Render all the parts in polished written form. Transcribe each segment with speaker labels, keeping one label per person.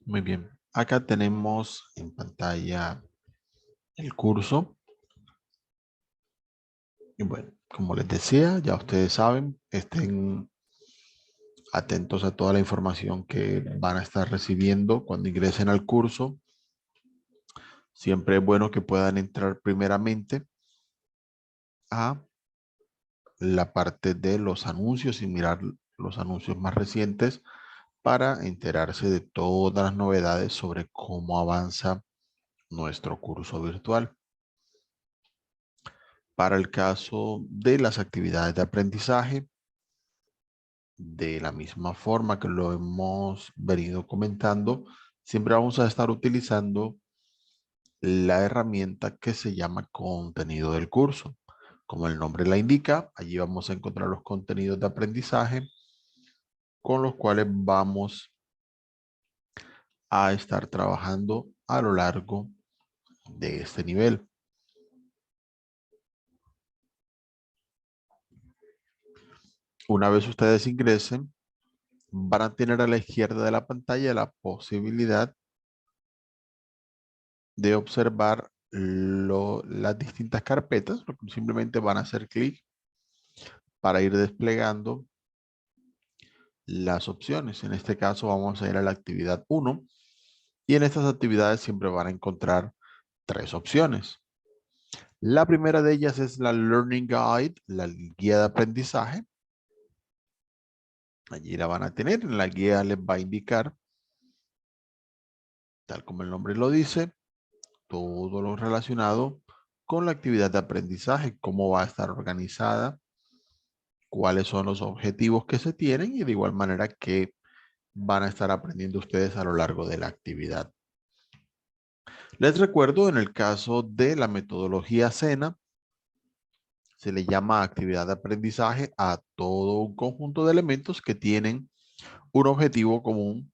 Speaker 1: Muy bien. Acá tenemos en pantalla el curso. Y bueno, como les decía, ya ustedes saben, estén atentos a toda la información que van a estar recibiendo cuando ingresen al curso. Siempre es bueno que puedan entrar primeramente a la parte de los anuncios y mirar los anuncios más recientes para enterarse de todas las novedades sobre cómo avanza nuestro curso virtual. Para el caso de las actividades de aprendizaje, de la misma forma que lo hemos venido comentando, siempre vamos a estar utilizando la herramienta que se llama contenido del curso. Como el nombre la indica, allí vamos a encontrar los contenidos de aprendizaje con los cuales vamos a estar trabajando a lo largo de este nivel. Una vez ustedes ingresen, van a tener a la izquierda de la pantalla la posibilidad de observar las distintas carpetas. Simplemente van a hacer clic para ir desplegando las opciones. En este caso vamos a ir a la actividad 1 y en estas actividades siempre van a encontrar tres opciones. La primera de ellas es la Learning Guide, la guía de aprendizaje. Allí la van a tener. En la guía les va a indicar, tal como el nombre lo dice, todo lo relacionado con la actividad de aprendizaje, cómo va a estar organizada, cuáles son los objetivos que se tienen y de igual manera que van a estar aprendiendo ustedes a lo largo de la actividad. Les recuerdo, en el caso de la metodología SENA, se le llama actividad de aprendizaje a todo un conjunto de elementos que tienen un objetivo común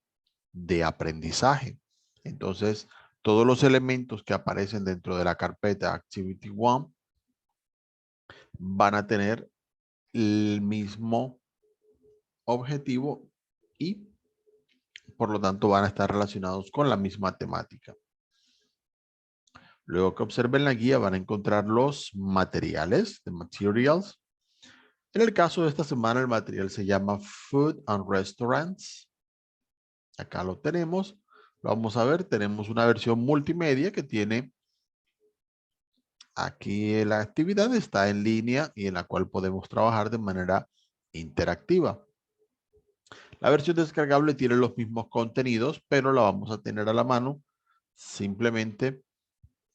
Speaker 1: de aprendizaje. Entonces, todos los elementos que aparecen dentro de la carpeta Activity 1 van a tener el mismo objetivo y por lo tanto van a estar relacionados con la misma temática. Luego que observen la guía van a encontrar los materiales, the materials. En el caso de esta semana el material se llama Food and Restaurants. Acá lo tenemos. Lo vamos a ver. Tenemos una versión multimedia que tiene aquí la actividad. Está en línea y en la cual podemos trabajar de manera interactiva. La versión descargable tiene los mismos contenidos, pero la vamos a tener a la mano simplemente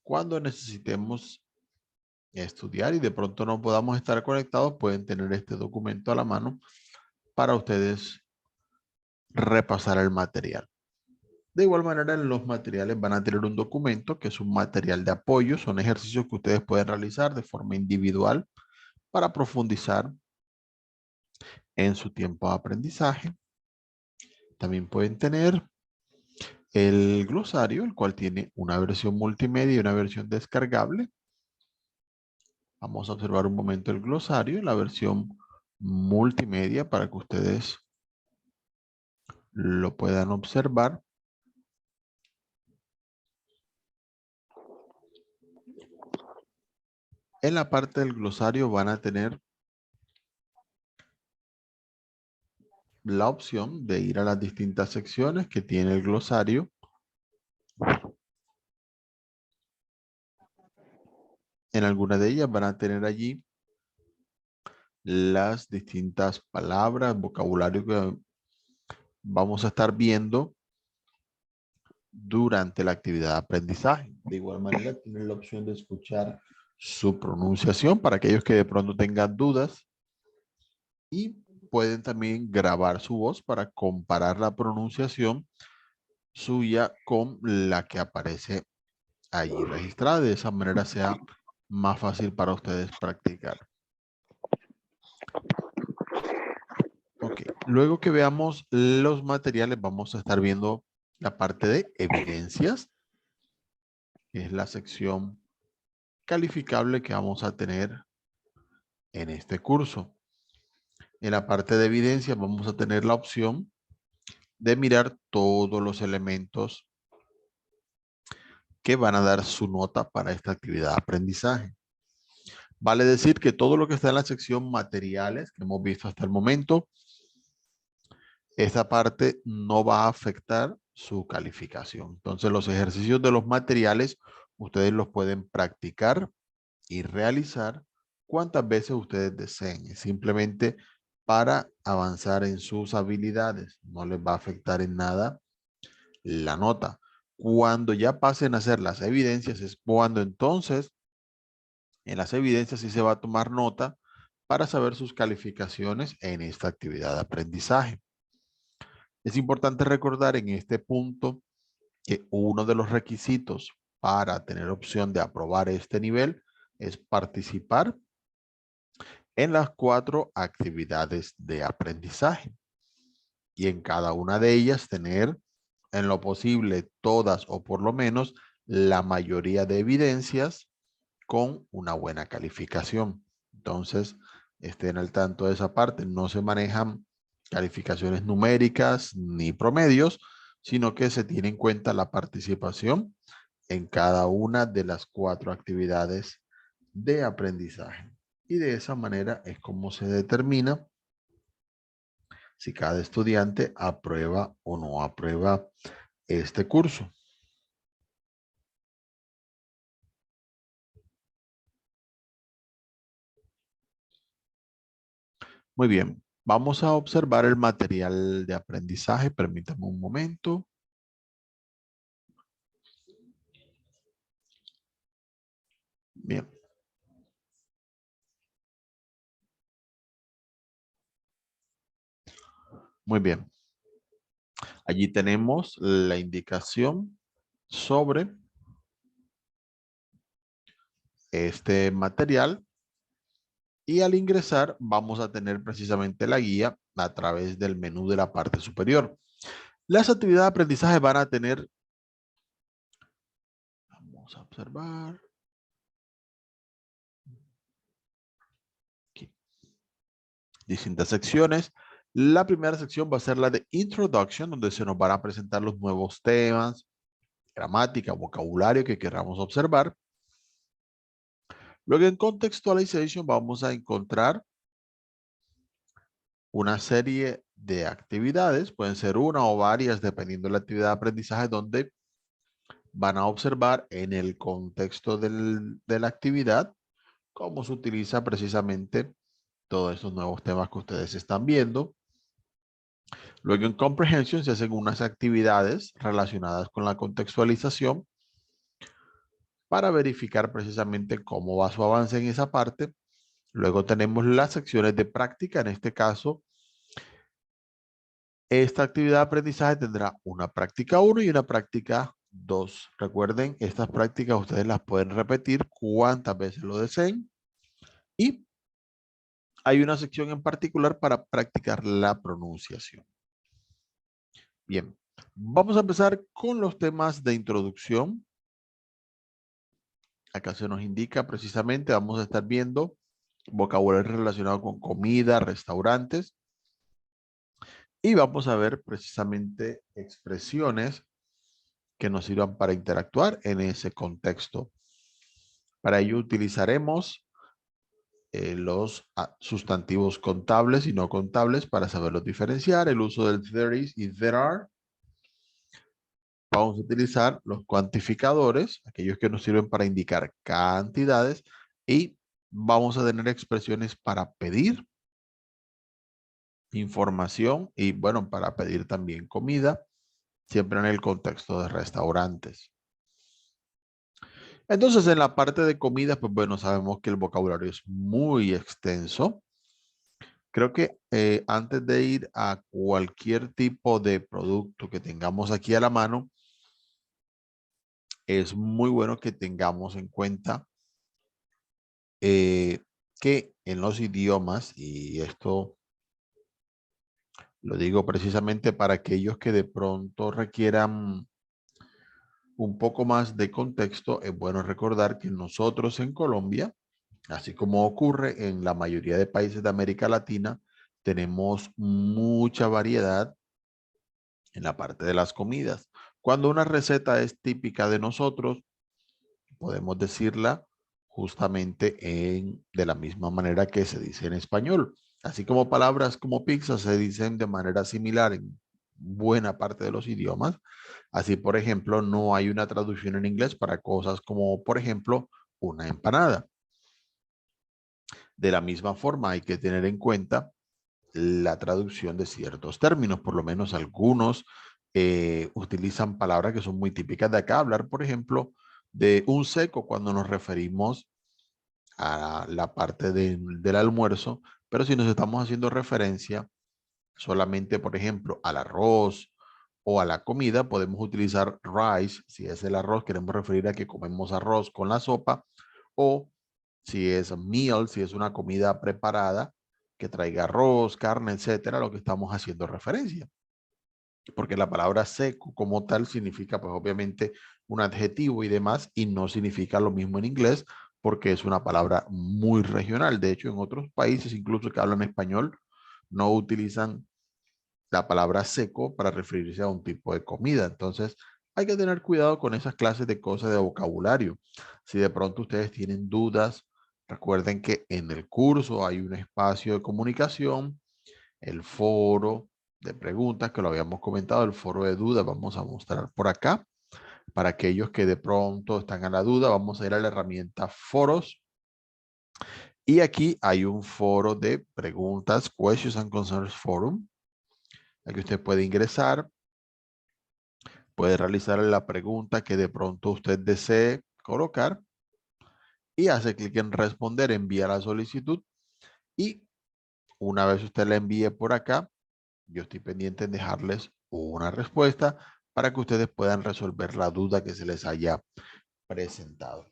Speaker 1: cuando necesitemos estudiar y de pronto no podamos estar conectados, pueden tener este documento a la mano para ustedes repasar el material. De igual manera, en los materiales van a tener un documento que es un material de apoyo. Son ejercicios que ustedes pueden realizar de forma individual para profundizar en su tiempo de aprendizaje. También pueden tener el glosario, el cual tiene una versión multimedia y una versión descargable. Vamos a observar un momento el glosario, la versión multimedia para que ustedes lo puedan observar. En la parte del glosario van a tener la opción de ir a las distintas secciones que tiene el glosario. En alguna de ellas van a tener allí las distintas palabras, vocabulario que vamos a estar viendo durante la actividad de aprendizaje. De igual manera, tienen la opción de escuchar su pronunciación para aquellos que de pronto tengan dudas y pueden también grabar su voz para comparar la pronunciación suya con la que aparece allí registrada. De esa manera sea más fácil para ustedes practicar. Ok, luego que veamos los materiales, vamos a estar viendo la parte de evidencias, que es la sección calificable que vamos a tener en este curso. En la parte de evidencias vamos a tener la opción de mirar todos los elementos que van a dar su nota para esta actividad de aprendizaje. Vale decir que todo lo que está en la sección materiales que hemos visto hasta el momento, esta parte no va a afectar su calificación. Entonces los ejercicios de los materiales ustedes los pueden practicar y realizar cuantas veces ustedes deseen. Simplemente para avanzar en sus habilidades. No les va a afectar en nada la nota. Cuando ya pasen a hacer las evidencias es cuando entonces en las evidencias sí se va a tomar nota para saber sus calificaciones en esta actividad de aprendizaje. Es importante recordar en este punto que uno de los requisitos para tener opción de aprobar este nivel es participar en las 4 actividades de aprendizaje y en cada una de ellas tener en lo posible todas o por lo menos la mayoría de evidencias con una buena calificación. Entonces, estén al tanto de esa parte. No se manejan calificaciones numéricas ni promedios, sino que se tiene en cuenta la participación en cada una de las 4 actividades de aprendizaje. Y de esa manera es como se determina si cada estudiante aprueba o no aprueba este curso. Muy bien, vamos a observar el material de aprendizaje. Permítame un momento. Bien. Muy bien. Allí tenemos la indicación sobre este material y al ingresar vamos a tener precisamente la guía a través del menú de la parte superior. Las actividades de aprendizaje van a tener, vamos a observar, aquí, distintas secciones. La primera sección va a ser la de Introduction, donde se nos van a presentar los nuevos temas, gramática, vocabulario que queramos observar. Luego en Contextualization vamos a encontrar una serie de actividades, pueden ser una o varias dependiendo de la actividad de aprendizaje, donde van a observar en el contexto de la actividad cómo se utiliza precisamente todos estos nuevos temas que ustedes están viendo. Luego en Comprehension se hacen unas actividades relacionadas con la contextualización para verificar precisamente cómo va su avance en esa parte. Luego tenemos las secciones de práctica. En este caso, esta actividad de aprendizaje tendrá una práctica 1 y una práctica 2. Recuerden, estas prácticas ustedes las pueden repetir cuantas veces lo deseen. Y hay una sección en particular para practicar la pronunciación. Bien, vamos a empezar con los temas de introducción. Acá se nos indica precisamente, vamos a estar viendo vocabulario relacionado con comida, restaurantes. Y vamos a ver precisamente expresiones que nos sirvan para interactuar en ese contexto. Para ello utilizaremos los sustantivos contables y no contables para saberlos diferenciar, el uso del there is y there are. Vamos a utilizar los cuantificadores, aquellos que nos sirven para indicar cantidades, y vamos a tener expresiones para pedir información y, bueno, para pedir también comida, siempre en el contexto de restaurantes. Entonces, en la parte de comidas, pues bueno, sabemos que el vocabulario es muy extenso. Creo que antes de ir a cualquier tipo de producto que tengamos aquí a la mano, es muy bueno que tengamos en cuenta que en los idiomas, y esto lo digo precisamente para aquellos que de pronto requieran un poco más de contexto, es bueno recordar que nosotros en Colombia, así como ocurre en la mayoría de países de América Latina, tenemos mucha variedad en la parte de las comidas. Cuando una receta es típica de nosotros, podemos decirla justamente de la misma manera que se dice en español. Así como palabras como pizza se dicen de manera similar en buena parte de los idiomas. Así, por ejemplo, no hay una traducción en inglés para cosas como, por ejemplo, una empanada. De la misma forma, hay que tener en cuenta la traducción de ciertos términos, por lo menos algunos utilizan palabras que son muy típicas de acá. Hablar, por ejemplo, de un seco cuando nos referimos a la parte del almuerzo, pero si nos estamos haciendo referencia solamente, por ejemplo, al arroz o a la comida, podemos utilizar rice, si es el arroz, queremos referir a que comemos arroz con la sopa, o si es meal, si es una comida preparada que traiga arroz, carne, etcétera, lo que estamos haciendo referencia. Porque la palabra seco como tal significa pues obviamente un adjetivo y demás y no significa lo mismo en inglés porque es una palabra muy regional. De hecho, en otros países incluso que hablan español no utilizan la palabra seco para referirse a un tipo de comida. Entonces, hay que tener cuidado con esas clases de cosas de vocabulario. Si de pronto ustedes tienen dudas, recuerden que en el curso hay un espacio de comunicación, el foro de preguntas que lo habíamos comentado, el foro de dudas, vamos a mostrar por acá. Para aquellos que de pronto están a la duda, vamos a ir a la herramienta foros. Y aquí hay un foro de preguntas, Questions and Concerns Forum. Aquí usted puede ingresar, puede realizar la pregunta que de pronto usted desee colocar y hace clic en responder, envía la solicitud y una vez usted la envíe por acá, yo estoy pendiente en dejarles una respuesta para que ustedes puedan resolver la duda que se les haya presentado.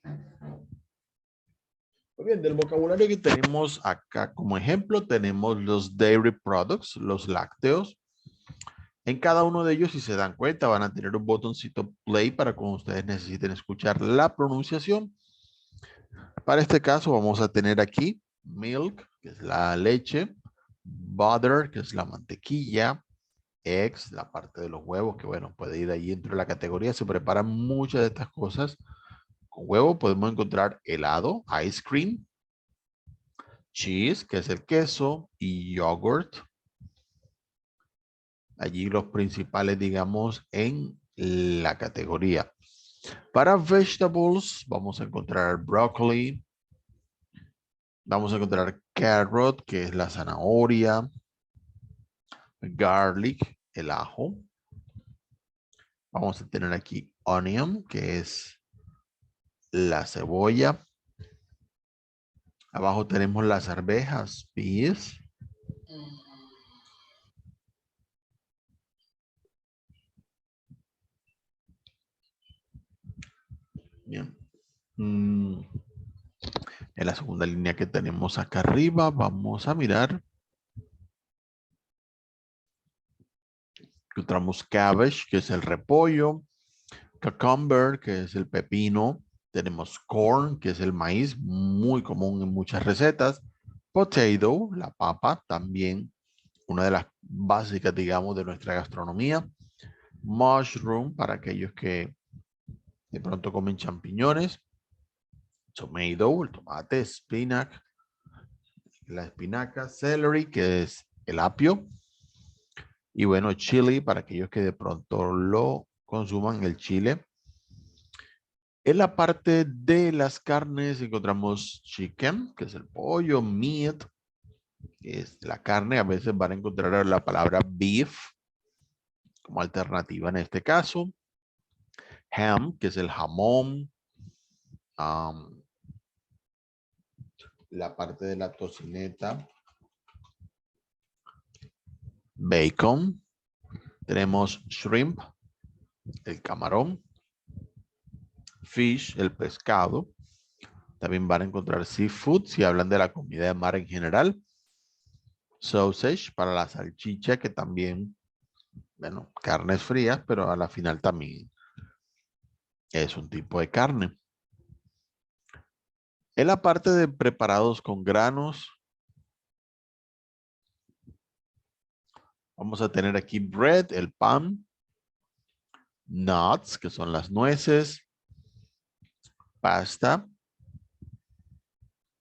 Speaker 1: Muy bien, del vocabulario que tenemos acá como ejemplo, tenemos los dairy products, los lácteos. En cada uno de ellos, si se dan cuenta, van a tener un botoncito play para cuando ustedes necesiten escuchar la pronunciación. Para este caso vamos a tener aquí milk, que es la leche, butter, que es la mantequilla, eggs, la parte de los huevos, que bueno, puede ir ahí dentro de la categoría. Se preparan muchas de estas cosas con huevo. Podemos encontrar helado, ice cream, cheese, que es el queso, y yogurt. Allí los principales, digamos, en la categoría. Para vegetables, vamos a encontrar broccoli, vamos a encontrar carrot, que es la zanahoria, garlic, el ajo. Vamos a tener aquí onion, que es la cebolla. Abajo tenemos las arvejas, peas. Bien. En la segunda línea que tenemos acá arriba, vamos a mirar. Encontramos cabbage, que es el repollo. Cucumber, que es el pepino. Tenemos corn, que es el maíz, muy común en muchas recetas. Potato, la papa, también una de las básicas, digamos, de nuestra gastronomía. Mushroom, para aquellos que de pronto comen champiñones. Tomato, el tomate. Spinach, la espinaca. Celery, que es el apio. Y bueno, chili, para aquellos que de pronto lo consuman, el chile. En la parte de las carnes encontramos chicken, que es el pollo, meat, que es la carne. A veces van a encontrar la palabra beef como alternativa en este caso. Ham, que es el jamón. Um, la parte de la tocineta. Bacon. Tenemos shrimp, el camarón. Fish, el pescado. También van a encontrar seafood si hablan de la comida de mar en general. Sausage para la salchicha, que también, bueno, carnes frías, pero a la final también es un tipo de carne. En la parte de preparados con granos, vamos a tener aquí bread, el pan, Nuts, que son las nueces. Pasta,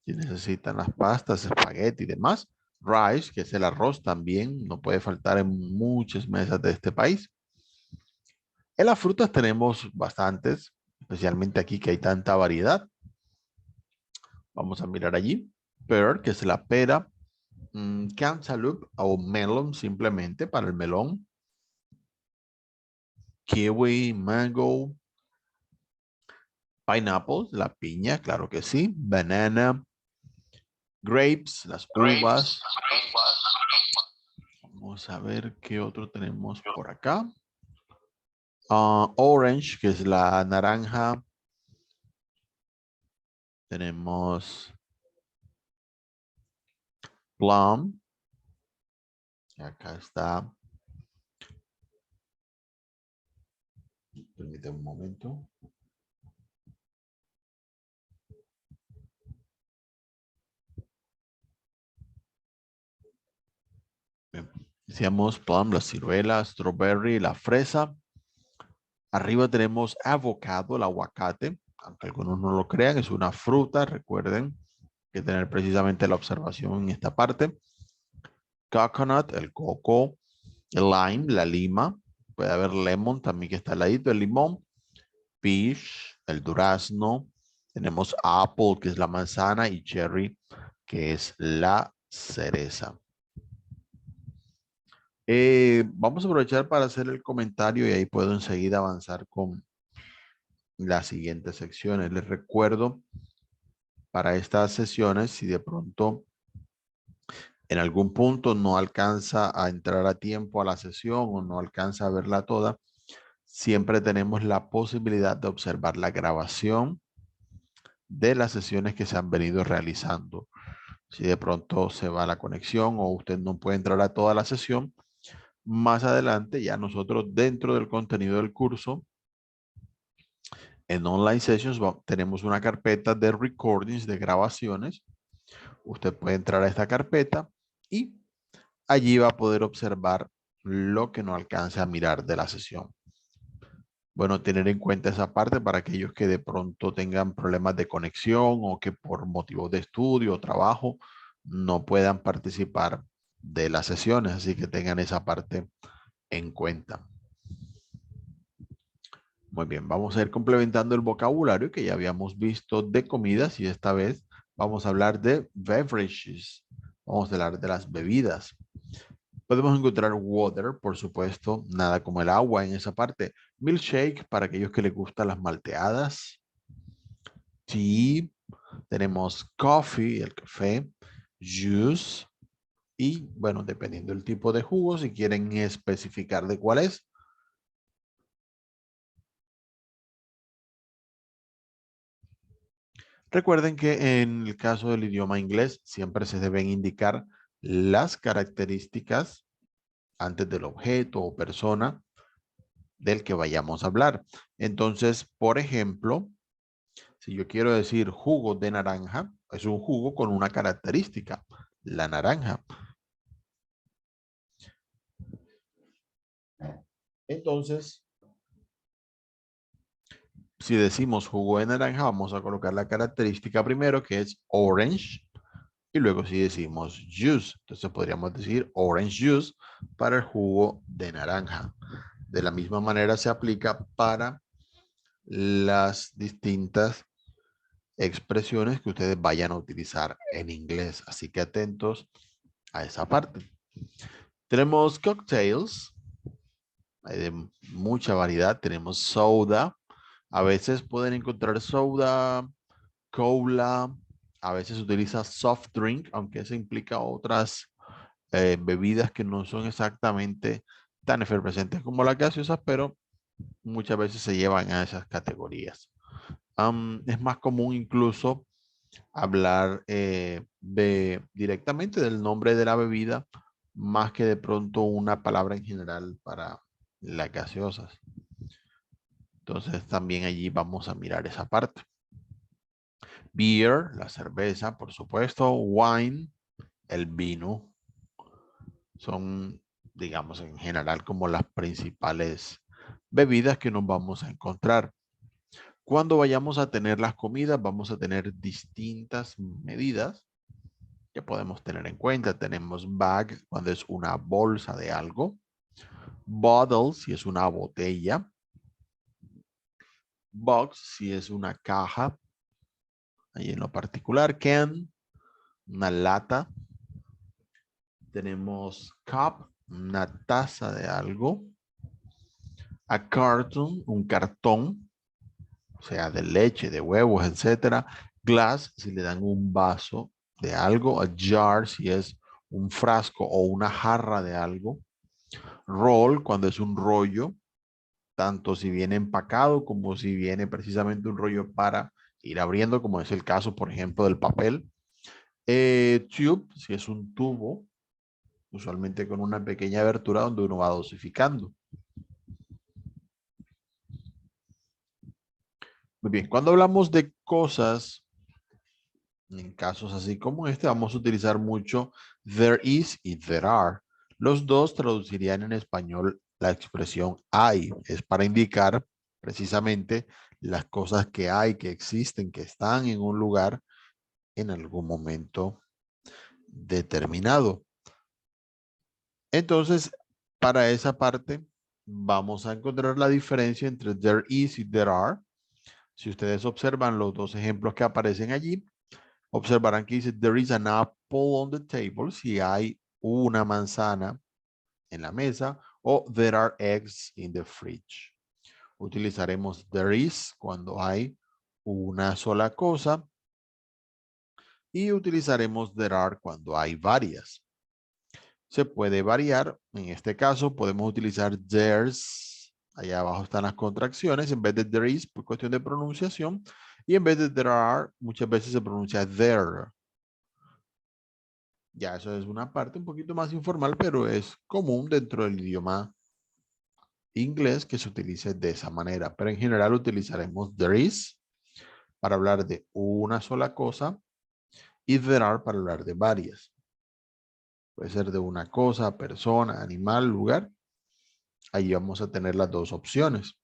Speaker 1: si necesitan las pastas, espagueti y demás. Rice, que es el arroz también, no puede faltar en muchas mesas de este país. En las frutas tenemos bastantes, especialmente aquí que hay tanta variedad. Vamos a mirar allí. Pear, que es la pera. Cantaloupe o melon, simplemente para el melón. Kiwi, mango. Pineapple, la piña, claro que sí. Banana. Grapes, las uvas. Vamos a ver qué otro tenemos por acá. Orange, que es la naranja. Tenemos plum. Acá está. Permítame un momento. Bien. Decíamos plum, la ciruela, strawberry, la fresa. Arriba tenemos avocado, el aguacate. Aunque algunos no lo crean, es una fruta. Recuerden que tener precisamente la observación en esta parte. Coconut, el coco. El lime, la lima. Puede haber lemon también que está al ladito, el limón. Peach, el durazno. Tenemos apple, que es la manzana. Y cherry, que es la cereza. Vamos a aprovechar para hacer el comentario y ahí puedo enseguida avanzar con las siguientes secciones. Les recuerdo para estas sesiones, si de pronto en algún punto no alcanza a entrar a tiempo a la sesión o no alcanza a verla toda, siempre tenemos la posibilidad de observar la grabación de las sesiones que se han venido realizando. Si de pronto se va la conexión o usted no puede entrar a toda la sesión, más adelante ya nosotros dentro del contenido del curso, en Online Sessions tenemos una carpeta de recordings, de grabaciones. Usted puede entrar a esta carpeta y allí va a poder observar lo que no alcance a mirar de la sesión. Bueno, tener en cuenta esa parte para aquellos que de pronto tengan problemas de conexión o que por motivos de estudio o trabajo no puedan participar de las sesiones, así que tengan esa parte en cuenta. Muy bien, vamos a ir complementando el vocabulario que ya habíamos visto de comidas y esta vez vamos a hablar de beverages. Vamos a hablar de las bebidas. Podemos encontrar water, por supuesto, nada como el agua en esa parte. Milkshake para aquellos que les gustan las malteadas. Tea, tenemos coffee, el café, juice y bueno, dependiendo del tipo de jugo, si quieren especificar de cuál es. Recuerden que en el caso del idioma inglés siempre se deben indicar las características antes del objeto o persona del que vayamos a hablar. Entonces, por ejemplo, si yo quiero decir jugo de naranja, es un jugo con una característica, la naranja. Entonces, si decimos jugo de naranja, vamos a colocar la característica primero, que es orange. Y luego si decimos juice, entonces podríamos decir orange juice para el jugo de naranja. De la misma manera se aplica para las distintas expresiones que ustedes vayan a utilizar en inglés. Así que atentos a esa parte. Tenemos cocktails. Hay de mucha variedad. Tenemos soda. A veces pueden encontrar soda, cola. A veces se utiliza soft drink, aunque eso implica otras bebidas que no son exactamente tan efervescentes como las gaseosas, pero muchas veces se llevan a esas categorías. Es más común incluso hablar directamente del nombre de la bebida más que de pronto una palabra en general para las gaseosas. Entonces también allí vamos a mirar esa parte. Beer, la cerveza, por supuesto. Wine, el vino. Son, digamos, en general como las principales bebidas que nos vamos a encontrar. Cuando vayamos a tener las comidas, vamos a tener distintas medidas que podemos tener en cuenta. Tenemos bag cuando es una bolsa de algo. Bottle si es una botella. Box si es una caja. Ahí en lo particular. Can, una lata. Tenemos cup, una taza de algo. A carton, un cartón, o sea, de leche, de huevos, etcétera. Glass, si le dan un vaso de algo. A jar, si es un frasco o una jarra de algo. Roll, cuando es un rollo, tanto si viene empacado como si viene precisamente un rollo para ir abriendo, como es el caso, por ejemplo, del papel. Tube, si es un tubo, usualmente con una pequeña abertura donde uno va dosificando. Muy bien, cuando hablamos de cosas, en casos así como este, vamos a utilizar mucho there is y there are. Los dos traducirían en español la expresión hay. Es para indicar precisamente las cosas que hay, que existen, que están en un lugar en algún momento determinado. Entonces, para esa parte, vamos a encontrar la diferencia entre there is y there are. Si ustedes observan los dos ejemplos que aparecen allí, observarán que dice there is an apple on the table, si hay una manzana en la mesa, o there are eggs in the fridge. Utilizaremos there is cuando hay una sola cosa y utilizaremos there are cuando hay varias. Se puede variar, en este caso podemos utilizar there's, allá abajo están las contracciones, en vez de there is por cuestión de pronunciación, y en vez de there are muchas veces se pronuncia there. Ya eso es una parte un poquito más informal, pero es común dentro del idioma inglés que se utilice de esa manera. Pero en general utilizaremos there is para hablar de una sola cosa y there are para hablar de varias. Puede ser de una cosa, persona, animal, lugar. Ahí vamos a tener las dos opciones.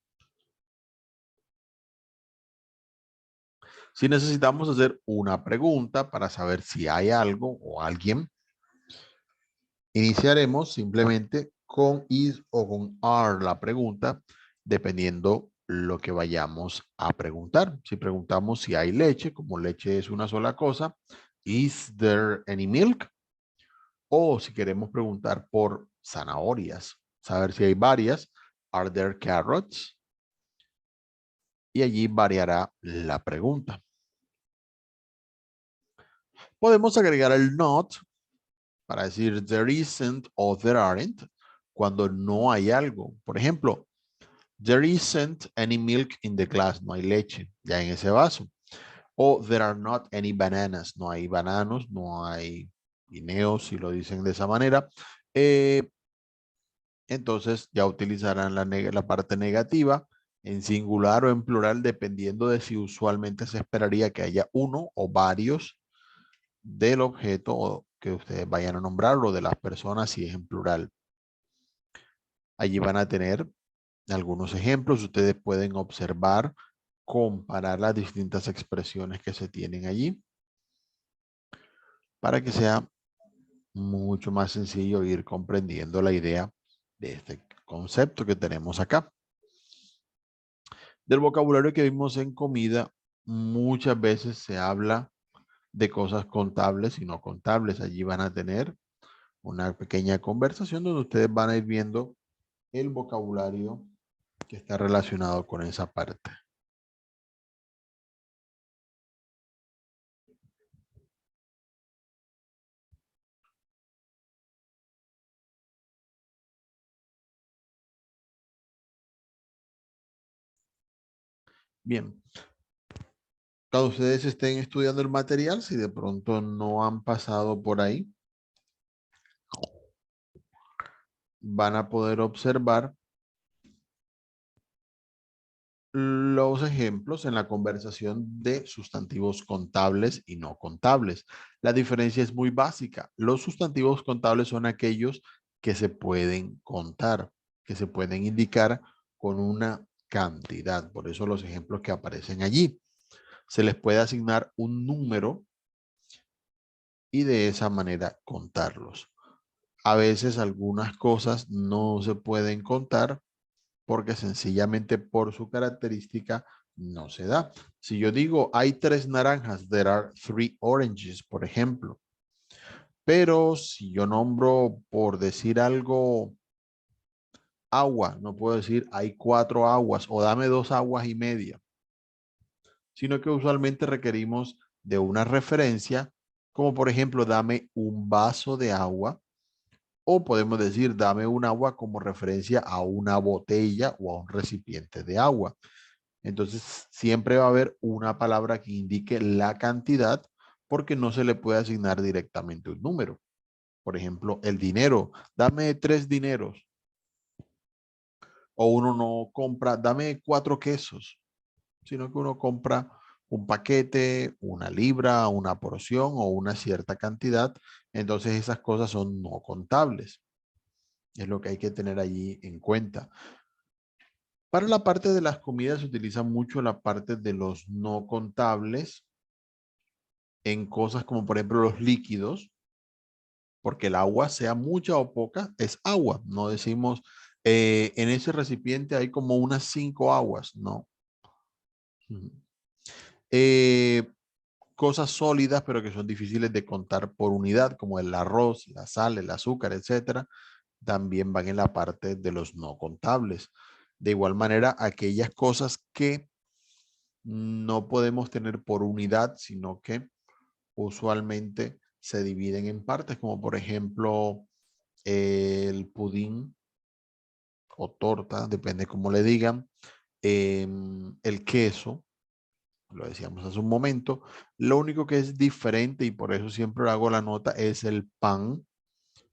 Speaker 1: Si necesitamos hacer una pregunta para saber si hay algo o alguien, iniciaremos simplemente con is o con are la pregunta, dependiendo lo que vayamos a preguntar. Si preguntamos si hay leche, como leche es una sola cosa, is there any milk? O si queremos preguntar por zanahorias, saber si hay varias, are there carrots? Y allí variará la pregunta. Podemos agregar el not para decir there isn't o there aren't cuando no hay algo. Por ejemplo, there isn't any milk in the glass. No hay leche ya en ese vaso. O there are not any bananas. No hay bananos, no hay guineos, si lo dicen de esa manera. Entonces ya utilizarán la parte negativa en singular o en plural, dependiendo de si usualmente se esperaría que haya uno o varios del objeto que ustedes vayan a nombrar o de las personas si es en plural. Allí van a tener algunos ejemplos. Ustedes pueden observar, comparar las distintas expresiones que se tienen allí para que sea mucho más sencillo ir comprendiendo la idea de este concepto que tenemos acá. Del vocabulario que vimos en comida, muchas veces se habla de cosas contables y no contables. Allí van a tener una pequeña conversación donde ustedes van a ir viendo el vocabulario que está relacionado con esa parte. Bien, cuando ustedes estén estudiando el material, si de pronto no han pasado por ahí, van a poder observar los ejemplos en la conversación de sustantivos contables y no contables. La diferencia es muy básica. Los sustantivos contables son aquellos que se pueden contar, que se pueden indicar con una cantidad. Por eso los ejemplos que aparecen allí. Se les puede asignar un número y de esa manera contarlos. A veces algunas cosas no se pueden contar porque sencillamente por su característica no se da. Si yo digo hay 3 naranjas, there are 3 oranges, por ejemplo. Pero si yo nombro, por decir algo, agua, no puedo decir hay 4 aguas o dame 2 aguas y media, sino que usualmente requerimos de una referencia, como por ejemplo, dame un vaso de agua, o podemos decir, dame un agua como referencia a una botella o a un recipiente de agua. Entonces, siempre va a haber una palabra que indique la cantidad porque no se le puede asignar directamente un número. Por ejemplo, el dinero, dame 3 dineros. O uno no compra, dame 4 quesos, sino que uno compra un paquete, una libra, una porción o una cierta cantidad. Entonces esas cosas son no contables. Es lo que hay que tener allí en cuenta. Para la parte de las comidas se utiliza mucho la parte de los no contables en cosas como por ejemplo los líquidos, porque el agua, sea mucha o poca, es agua. No decimos, en ese recipiente hay como unas 5 aguas, no. Eh, Cosas sólidas, pero que son difíciles de contar por unidad, como el arroz, la sal, el azúcar, etcétera, también van en la parte de los no contables. De igual manera, aquellas cosas que no podemos tener por unidad, sino que usualmente se dividen en partes, como por ejemplo el pudín o torta, depende cómo le digan, el queso, lo decíamos hace un momento. Lo único que es diferente, y por eso siempre hago la nota, es el pan.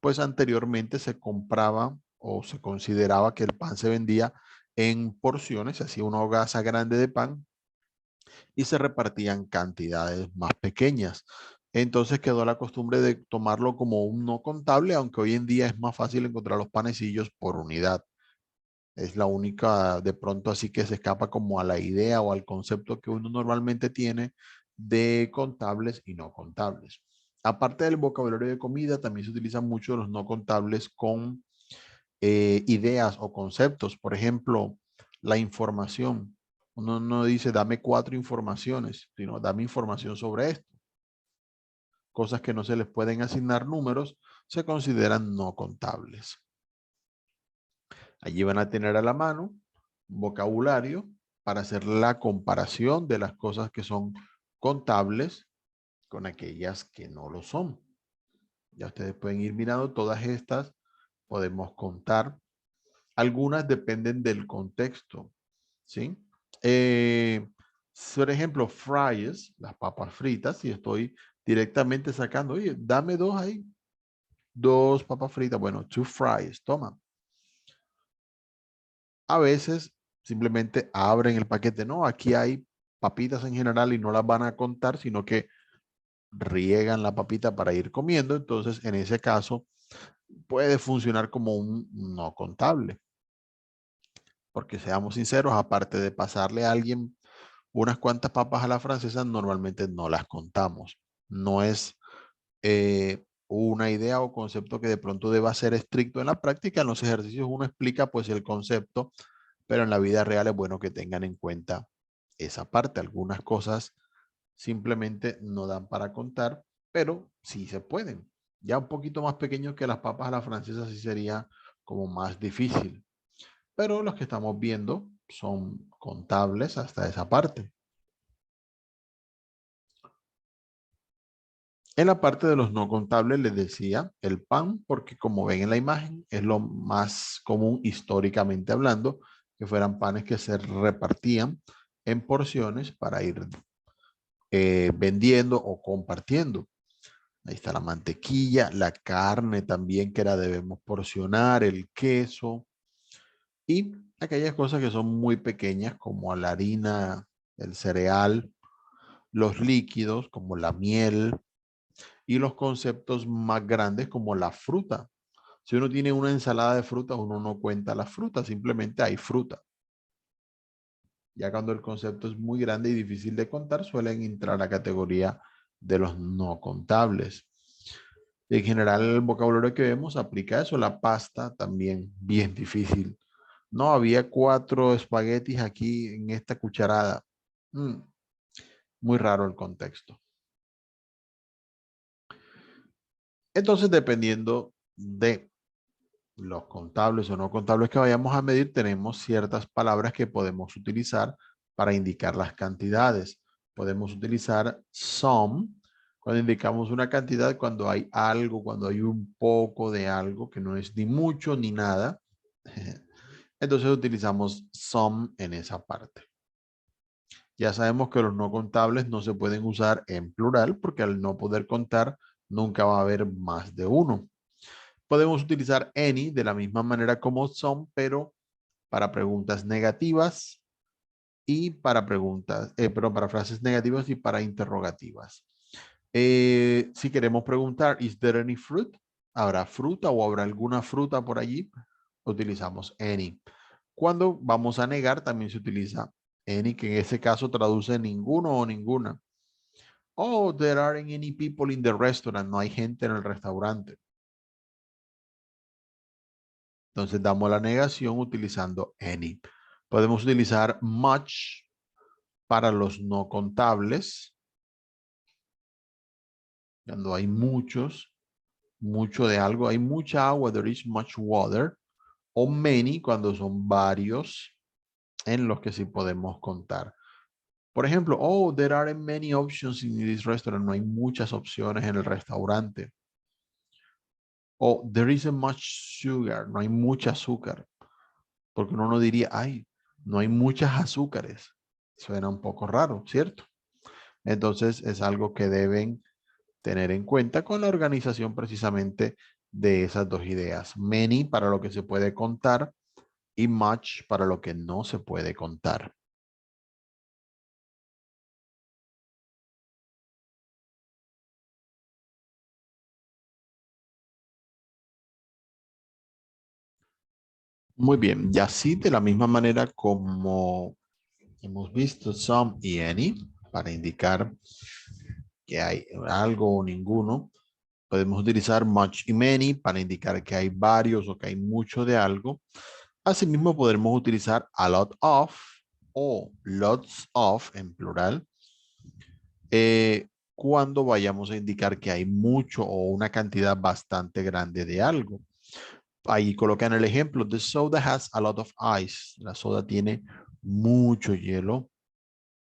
Speaker 1: Pues anteriormente se compraba o se consideraba que el pan se vendía en porciones, se hacía una hogaza grande de pan y se repartían cantidades más pequeñas. Entonces quedó la costumbre de tomarlo como un no contable, aunque hoy en día es más fácil encontrar los panecillos por unidad. Es la única, de pronto así que se escapa como a la idea o al concepto que uno normalmente tiene de contables y no contables. Aparte del vocabulario de comida, también se utilizan mucho los no contables con ideas o conceptos. Por ejemplo, la información. Uno no dice dame 4 informaciones, sino dame información sobre esto. Cosas que no se les pueden asignar números se consideran no contables. Allí van a tener a la mano vocabulario para hacer la comparación de las cosas que son contables con aquellas que no lo son. Ya ustedes pueden ir mirando todas estas, podemos contar. Algunas dependen del contexto, ¿sí? Por ejemplo, fries, las papas fritas, si estoy directamente sacando, oye, dame 2 ahí, 2 papas fritas, bueno, 2 fries, toma. A veces simplemente abren el paquete. No, aquí hay papitas en general y no las van a contar, sino que riegan la papita para ir comiendo. Entonces, en ese caso, puede funcionar como un no contable. Porque seamos sinceros, aparte de pasarle a alguien unas cuantas papas a la francesa, normalmente no las contamos. No es una idea o concepto que de pronto deba ser estricto en la práctica. En los ejercicios uno explica pues el concepto, pero en la vida real es bueno que tengan en cuenta esa parte. Algunas cosas simplemente no dan para contar, pero sí se pueden. Ya un poquito más pequeño que las papas a la francesa sí sería como más difícil, pero los que estamos viendo son contables hasta esa parte. En la parte de los no contables les decía el pan, porque como ven en la imagen, es lo más común históricamente hablando, que fueran panes que se repartían en porciones para ir vendiendo o compartiendo. Ahí está la mantequilla, la carne también que la debemos porcionar, el queso y aquellas cosas que son muy pequeñas como la harina, el cereal, los líquidos como la miel y los conceptos más grandes como la fruta. Si uno tiene una ensalada de frutas, uno no cuenta las frutas, simplemente hay fruta. Ya cuando el concepto es muy grande y difícil de contar, suelen entrar a la categoría de los no contables. En general, el vocabulario que vemos aplica a eso. La pasta también, bien difícil. No, había 4 espaguetis aquí en esta cucharada. Muy raro el contexto. Entonces, dependiendo de los contables o no contables que vayamos a medir, tenemos ciertas palabras que podemos utilizar para indicar las cantidades. Podemos utilizar some cuando indicamos una cantidad, cuando hay algo, cuando hay un poco de algo que no es ni mucho ni nada. Entonces utilizamos some en esa parte. Ya sabemos que los no contables no se pueden usar en plural porque al no poder contar nunca va a haber más de uno. Podemos utilizar any de la misma manera como some, pero para preguntas negativas y para preguntas, pero para frases negativas y para interrogativas. Si queremos preguntar, ¿is there any fruit? ¿Habrá fruta o habrá alguna fruta por allí? Utilizamos any. Cuando vamos a negar, también se utiliza any, que en ese caso traduce ninguno o ninguna. Oh, there aren't any people in the restaurant. No hay gente en el restaurante. Entonces damos la negación utilizando any. Podemos utilizar much para los no contables. Cuando hay muchos, mucho de algo, hay mucha agua, there is much water. O many cuando son varios en los que sí podemos contar. Por ejemplo, oh, there aren't many options in this restaurant. No hay muchas opciones en el restaurante. O there isn't much sugar. No hay mucha azúcar. Porque uno no diría, ay, no hay muchas azúcares. Suena un poco raro, ¿cierto? Entonces es algo que deben tener en cuenta con la organización precisamente de esas dos ideas. Many para lo que se puede contar y much para lo que no se puede contar. Muy bien, y así de la misma manera como hemos visto some y any para indicar que hay algo o ninguno. Podemos utilizar much y many para indicar que hay varios o que hay mucho de algo. Asimismo, podremos utilizar a lot of o lots of en plural cuando vayamos a indicar que hay mucho o una cantidad bastante grande de algo. Ahí colocan el ejemplo. The soda has a lot of ice. La soda tiene mucho hielo.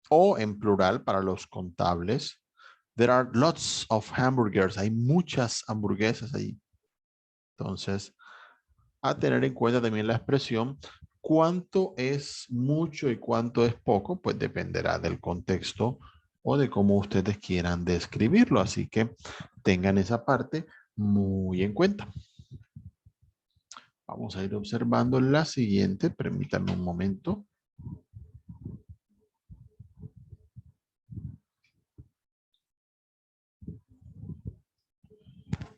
Speaker 1: O en plural para los contables. There are lots of hamburgers. Hay muchas hamburguesas ahí. Entonces, a tener en cuenta también la expresión cuánto es mucho y cuánto es poco, pues dependerá del contexto o de cómo ustedes quieran describirlo. Así que tengan esa parte muy en cuenta. Vamos a ir observando la siguiente. Permítanme un momento.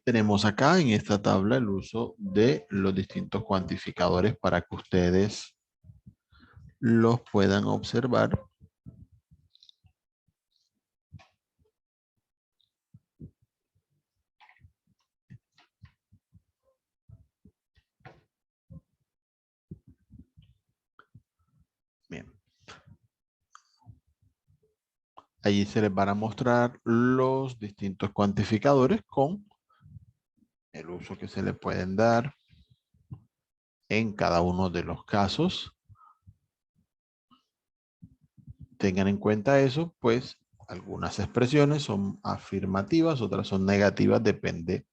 Speaker 1: Tenemos acá en esta tabla el uso de los distintos cuantificadores para que ustedes los puedan observar. Bien. Allí se les van a mostrar los distintos cuantificadores con el uso que se le pueden dar en cada uno de los casos. Tengan en cuenta eso, pues algunas expresiones son afirmativas, otras son negativas, depende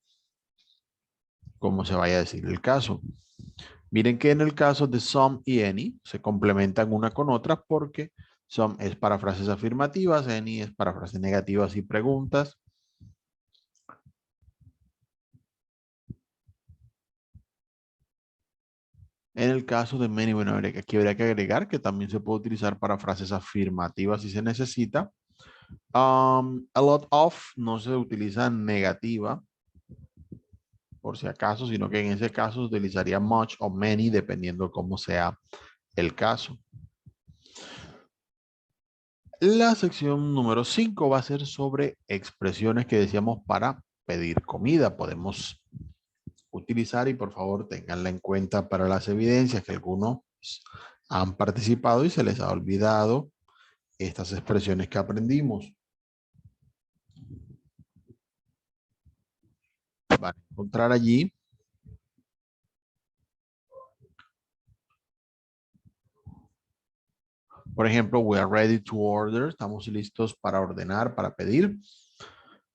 Speaker 1: cómo se vaya a decir el caso. Miren que en el caso de some y any se complementan una con otra porque some es para frases afirmativas, any es para frases negativas y preguntas. En el caso de many, bueno, aquí habría que agregar que también se puede utilizar para frases afirmativas si se necesita. A lot of no se utiliza negativa, por si acaso, sino que en ese caso se utilizaría much o many, dependiendo cómo sea el caso. La sección número 5 va a ser sobre expresiones que decíamos para pedir comida. Podemos utilizar y por favor tenganla en cuenta para las evidencias que algunos han participado y se les ha olvidado estas expresiones que aprendimos. Van a encontrar allí por ejemplo, we are ready to order. Estamos listos para ordenar, para pedir.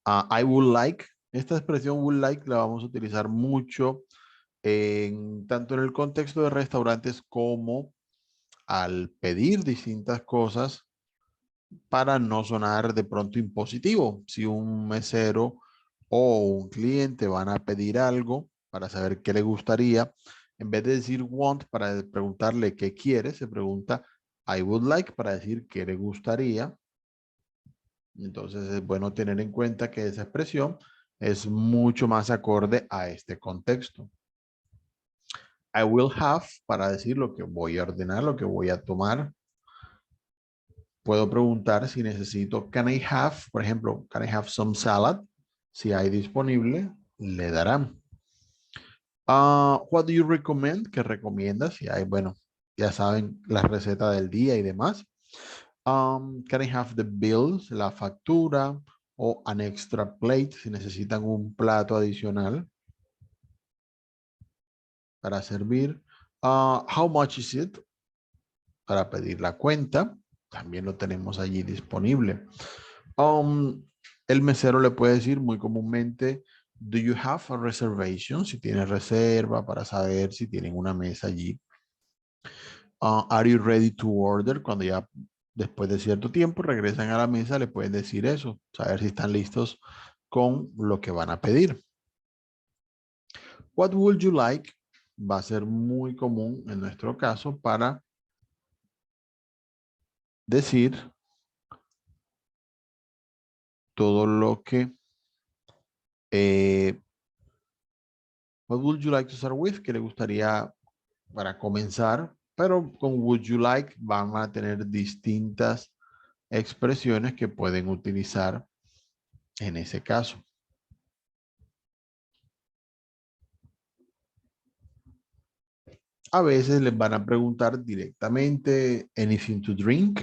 Speaker 1: I would like. Esta expresión would like la vamos a utilizar mucho tanto en el contexto de restaurantes como al pedir distintas cosas para no sonar de pronto impositivo. Si un mesero o un cliente van a pedir algo para saber qué le gustaría, en vez de decir want para preguntarle qué quiere, se pregunta I would like para decir qué le gustaría. Entonces es bueno tener en cuenta que esa expresión es mucho más acorde a este contexto. I will have para decir lo que voy a ordenar, lo que voy a tomar. Puedo preguntar si necesito, can I have, por ejemplo, can I have some salad? Si hay disponible, le darán. What do you recommend? ¿Qué recomiendas? Si hay, bueno, ya saben la receta del día y demás. Can I have the bills? La factura o an extra plate si necesitan un plato adicional para servir. How much is it? Para pedir la cuenta. También lo tenemos allí disponible. El mesero le puede decir muy comúnmente, do you have a reservation? Si tiene reserva para saber si tienen una mesa allí. Are you ready to order? Cuando ya después de cierto tiempo regresan a la mesa, le pueden decir eso, saber si están listos con lo que van a pedir. What would you like? Va a ser muy común en nuestro caso para decir todo lo que what would you like to start with? ¿Qué le gustaría para comenzar? Pero con would you like van a tener distintas expresiones que pueden utilizar en ese caso. A veces les van a preguntar directamente anything to drink,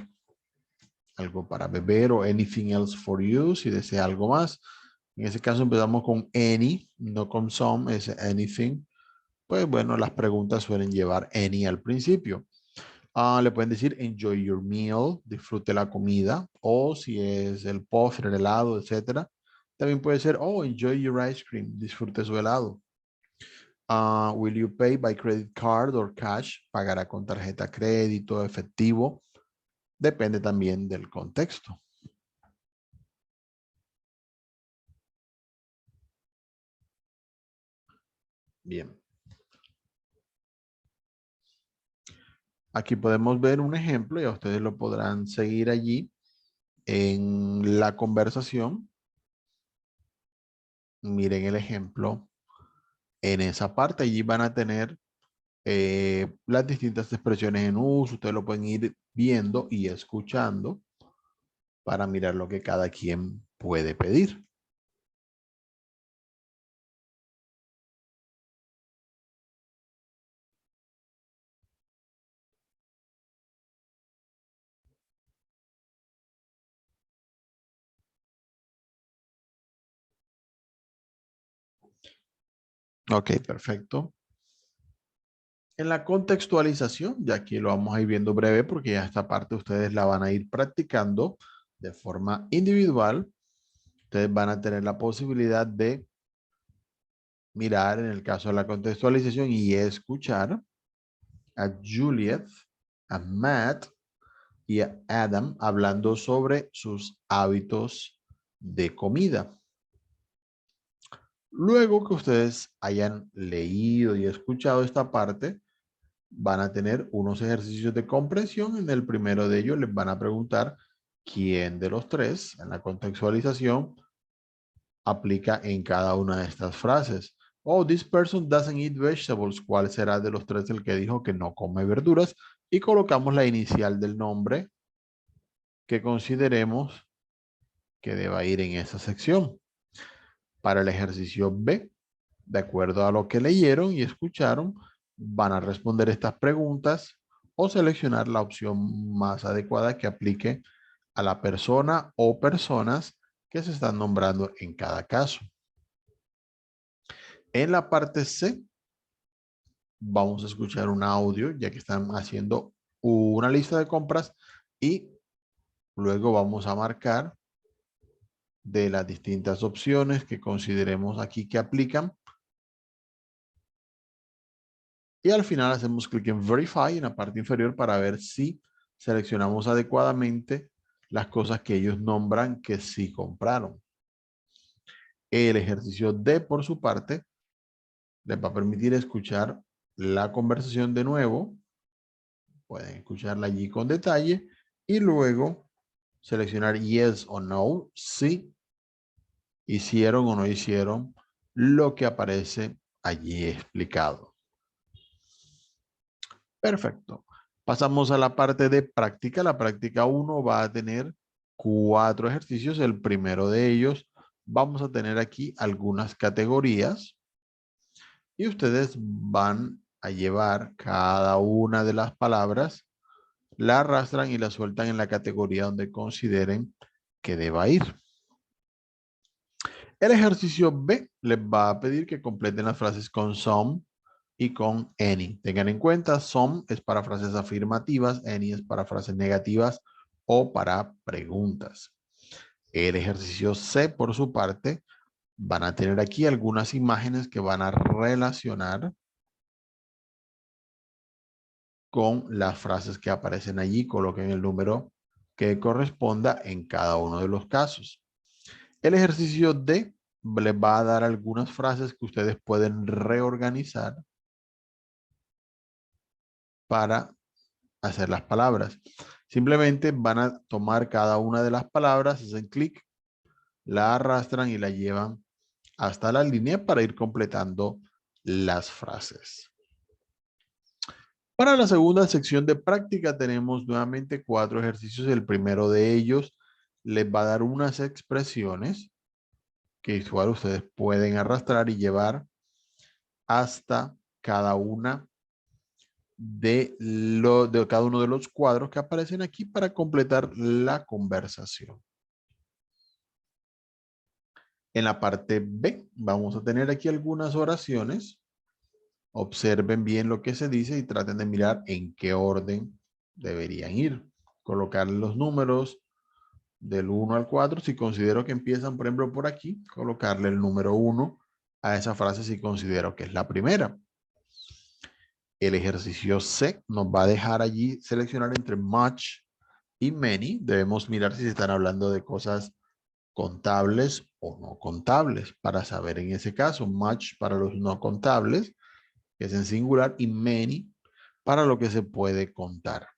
Speaker 1: algo para beber o anything else for you si desea algo más. En ese caso empezamos con any, no con some, es anything. Pues bueno, las preguntas suelen llevar any al principio. Le pueden decir enjoy your meal, disfrute la comida, o si es el postre, el helado, etcétera. También puede ser, oh, enjoy your ice cream, disfrute su helado. Will you pay by credit card or cash? Pagará con tarjeta crédito, efectivo. Depende también del contexto. Bien. Aquí podemos ver un ejemplo, ya ustedes lo podrán seguir allí en la conversación. Miren el ejemplo en esa parte. Allí van a tener las distintas expresiones en uso. Ustedes lo pueden ir viendo y escuchando para mirar lo que cada quien puede pedir. Ok, perfecto. En la contextualización, ya aquí lo vamos a ir viendo breve porque ya esta parte ustedes la van a ir practicando de forma individual. Ustedes van a tener la posibilidad de mirar en el caso de la contextualización y escuchar a Juliet, a Matt y a Adam hablando sobre sus hábitos de comida. Luego que ustedes hayan leído y escuchado esta parte, van a tener unos ejercicios de comprensión. En el primero de ellos les van a preguntar quién de los tres en la contextualización aplica en cada una de estas frases. Oh, this person doesn't eat vegetables. ¿Cuál será de los tres el que dijo que no come verduras? Y colocamos la inicial del nombre que consideremos que deba ir en esa sección. Para el ejercicio B, de acuerdo a lo que leyeron y escucharon, van a responder estas preguntas o seleccionar la opción más adecuada que aplique a la persona o personas que se están nombrando en cada caso. En la parte C, vamos a escuchar un audio, ya que están haciendo una lista de compras y luego vamos a marcar de las distintas opciones que consideremos aquí que aplican. Y al final hacemos clic en Verify en la parte inferior para ver si seleccionamos adecuadamente las cosas que ellos nombran que sí compraron. El ejercicio D, por su parte, les va a permitir escuchar la conversación de nuevo. Pueden escucharla allí con detalle y luego seleccionar Yes o No, si hicieron o no hicieron lo que aparece allí explicado. Perfecto. Pasamos a la parte de práctica. La práctica 1 va a tener 4 ejercicios. El primero de ellos, vamos a tener aquí algunas categorías y ustedes van a llevar cada una de las palabras, la arrastran y la sueltan en la categoría donde consideren que deba ir. El ejercicio B les va a pedir que completen las frases con some y con any. Tengan en cuenta, some es para frases afirmativas, any es para frases negativas o para preguntas. El ejercicio C, por su parte, van a tener aquí algunas imágenes que van a relacionar con las frases que aparecen allí. Coloquen el número que corresponda en cada uno de los casos. El ejercicio D les va a dar algunas frases que ustedes pueden reorganizar para hacer las palabras. Simplemente van a tomar cada una de las palabras, hacen clic, la arrastran y la llevan hasta la línea para ir completando las frases. Para la segunda sección de práctica tenemos nuevamente 4 ejercicios. El primero de ellos les va a dar unas expresiones que igual ustedes pueden arrastrar y llevar hasta cada una de cada uno de los cuadros que aparecen aquí para completar la conversación. En la parte B vamos a tener aquí algunas oraciones. Observen bien lo que se dice y traten de mirar en qué orden deberían ir. Colocar los números del 1 al 4. Si considero que empiezan, por ejemplo, por aquí, colocarle el número 1 a esa frase si considero que es la primera. El ejercicio C nos va a dejar allí seleccionar entre much y many. Debemos mirar si se están hablando de cosas contables o no contables para saber en ese caso. Much para los no contables, que es en singular, y many para lo que se puede contar.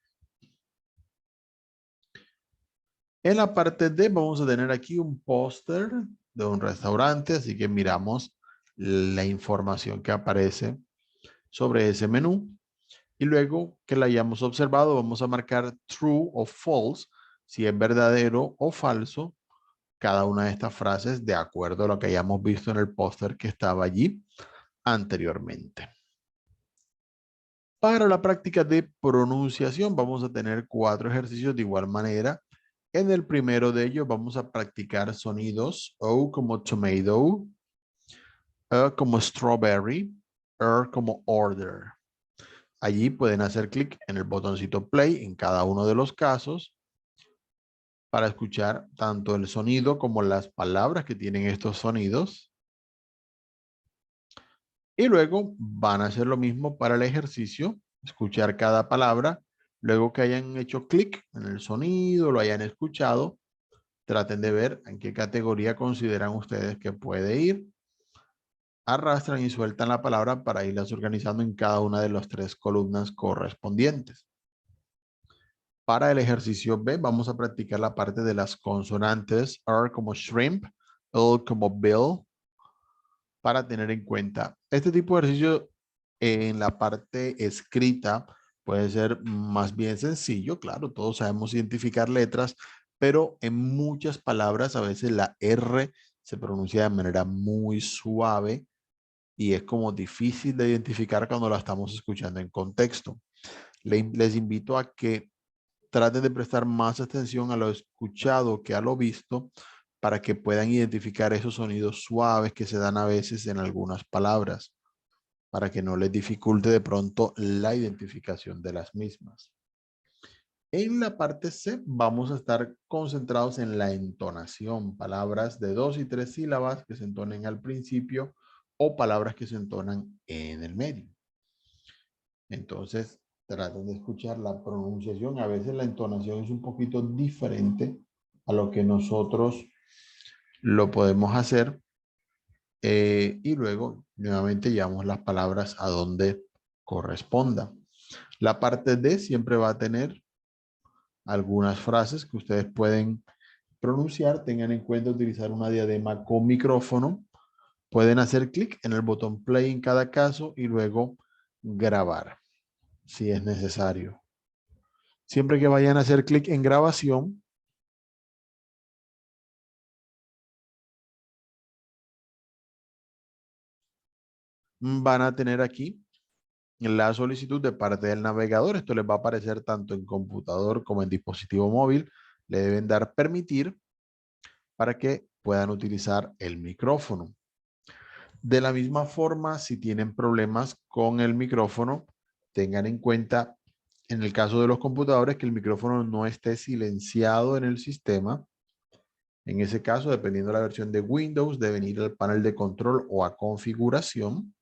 Speaker 1: En la parte D vamos a tener aquí un póster de un restaurante, así que miramos la información que aparece sobre ese menú. Y luego que la hayamos observado, vamos a marcar true o false, si es verdadero o falso, cada una de estas frases de acuerdo a lo que hayamos visto en el póster que estaba allí anteriormente. Para la práctica de pronunciación vamos a tener 4 ejercicios de igual manera. En el primero de ellos vamos a practicar sonidos O como tomato, E como strawberry, R como order. Allí pueden hacer clic en el botoncito play en cada uno de los casos para escuchar tanto el sonido como las palabras que tienen estos sonidos. Y luego van a hacer lo mismo para el ejercicio, escuchar cada palabra. Luego que hayan hecho clic en el sonido, lo hayan escuchado, traten de ver en qué categoría consideran ustedes que puede ir. Arrastran y sueltan la palabra para irlas organizando en cada una de las 3 columnas correspondientes. Para el ejercicio B vamos a practicar la parte de las consonantes, R como shrimp, L como bill, para tener en cuenta. Este tipo de ejercicio en la parte escrita puede ser más bien sencillo, claro, todos sabemos identificar letras, pero en muchas palabras a veces la R se pronuncia de manera muy suave y es como difícil de identificar cuando la estamos escuchando en contexto. Les invito a que traten de prestar más atención a lo escuchado que a lo visto para que puedan identificar esos sonidos suaves que se dan a veces en algunas palabras, para que no les dificulte de pronto la identificación de las mismas. En la parte C vamos a estar concentrados en la entonación, palabras de 2 y 3 sílabas que se entonen al principio o palabras que se entonan en el medio. Entonces, traten de escuchar la pronunciación. A veces la entonación es un poquito diferente a lo que nosotros lo podemos hacer. Y luego, nuevamente, llevamos las palabras a donde corresponda. La parte D siempre va a tener algunas frases que ustedes pueden pronunciar. Tengan en cuenta utilizar una diadema con micrófono. Pueden hacer clic en el botón play en cada caso y luego grabar si es necesario. Siempre que vayan a hacer clic en grabación, van a tener aquí la solicitud de parte del navegador. Esto les va a aparecer tanto en computador como en dispositivo móvil. Le deben dar permitir para que puedan utilizar el micrófono. De la misma forma, si tienen problemas con el micrófono, tengan en cuenta, en el caso de los computadores, que el micrófono no esté silenciado en el sistema. En ese caso, dependiendo de la versión de Windows, deben ir al panel de control o a configuración,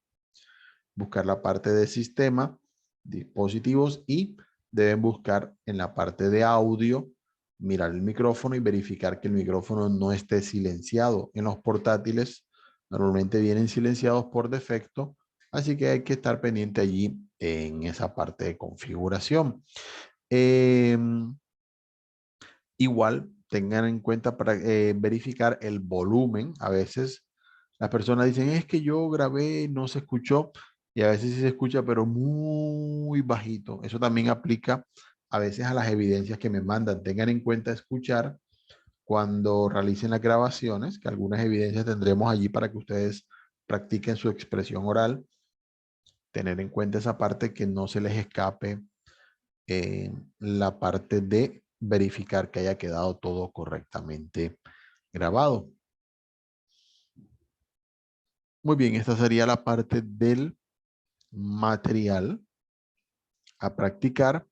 Speaker 1: buscar la parte de sistema, dispositivos y deben buscar en la parte de audio, mirar el micrófono y verificar que el micrófono no esté silenciado. En los portátiles normalmente vienen silenciados por defecto, así que hay que estar pendiente allí en esa parte de configuración. Igual tengan en cuenta para verificar el volumen. A veces las personas dicen, es que yo grabé, no se escuchó, y a veces sí se escucha, pero muy bajito. Eso también aplica a veces a las evidencias que me mandan. Tengan en cuenta escuchar cuando realicen las grabaciones, que algunas evidencias tendremos allí para que ustedes practiquen su expresión oral. Tener en cuenta esa parte, que no se les escape la parte de verificar que haya quedado todo correctamente grabado. Muy bien, esta sería la parte del material a practicar.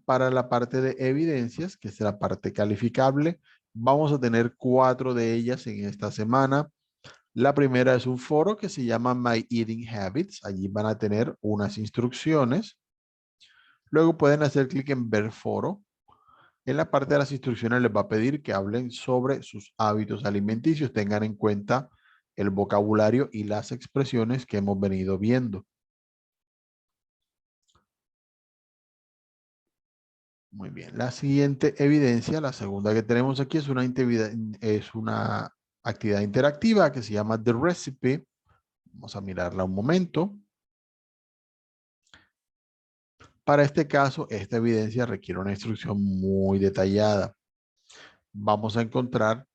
Speaker 1: Para la parte de evidencias, que es la parte calificable, vamos a tener 4 de ellas en esta semana. La primera es un foro que se llama My Eating Habits. Allí van a tener unas instrucciones. Luego pueden hacer clic en ver foro. En la parte de las instrucciones les va a pedir que hablen sobre sus hábitos alimenticios. Tengan en cuenta el vocabulario y las expresiones que hemos venido viendo. Muy bien. La siguiente evidencia, la segunda que tenemos aquí, es una actividad interactiva que se llama The Recipe. Vamos a mirarla un momento. Para este caso, esta evidencia requiere una instrucción muy detallada. Vamos a encontrar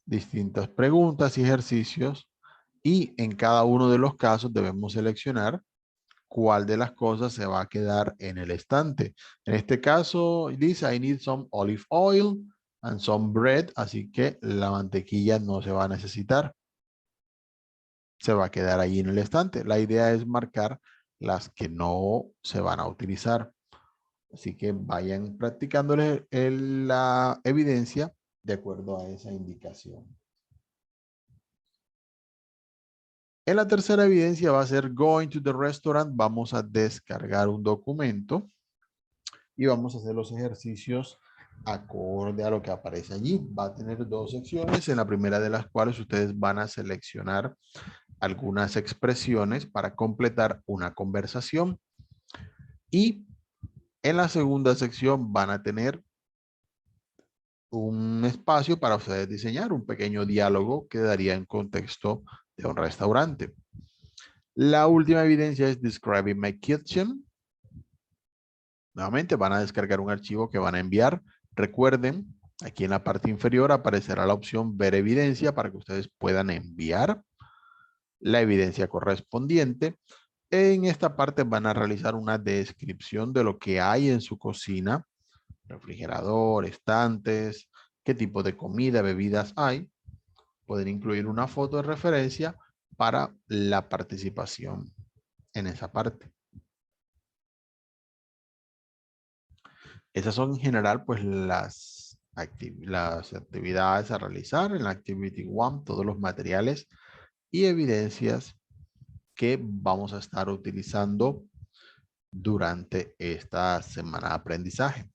Speaker 1: distintas preguntas y ejercicios y en cada uno de los casos debemos seleccionar cuál de las cosas se va a quedar en el estante. En este caso dice I need some olive oil and some bread, así que la mantequilla no se va a necesitar. Se va a quedar ahí en el estante. La idea es marcar las que no se van a utilizar. Así que vayan practicándole la evidencia de acuerdo a esa indicación. En la tercera evidencia va a ser going to the restaurant. Vamos a descargar un documento y vamos a hacer los ejercicios acorde a lo que aparece allí. Va a tener 2 secciones, en la primera de las cuales ustedes van a seleccionar algunas expresiones para completar una conversación. Y en la segunda sección van a tener un espacio para ustedes diseñar un pequeño diálogo que daría en contexto de un restaurante. La última evidencia es Describing My Kitchen. Nuevamente van a descargar un archivo que van a enviar Recuerden, aquí en la parte inferior aparecerá la opción ver evidencia para que ustedes puedan enviar la evidencia correspondiente. En esta parte van a realizar una descripción de lo que hay en su cocina, refrigerador, estantes, qué tipo de comida, bebidas hay. Pueden incluir una foto de referencia para la participación en esa parte. Esas son en general pues las actividades a realizar en la Activity One, todos los materiales y evidencias que vamos a estar utilizando durante esta semana de aprendizaje.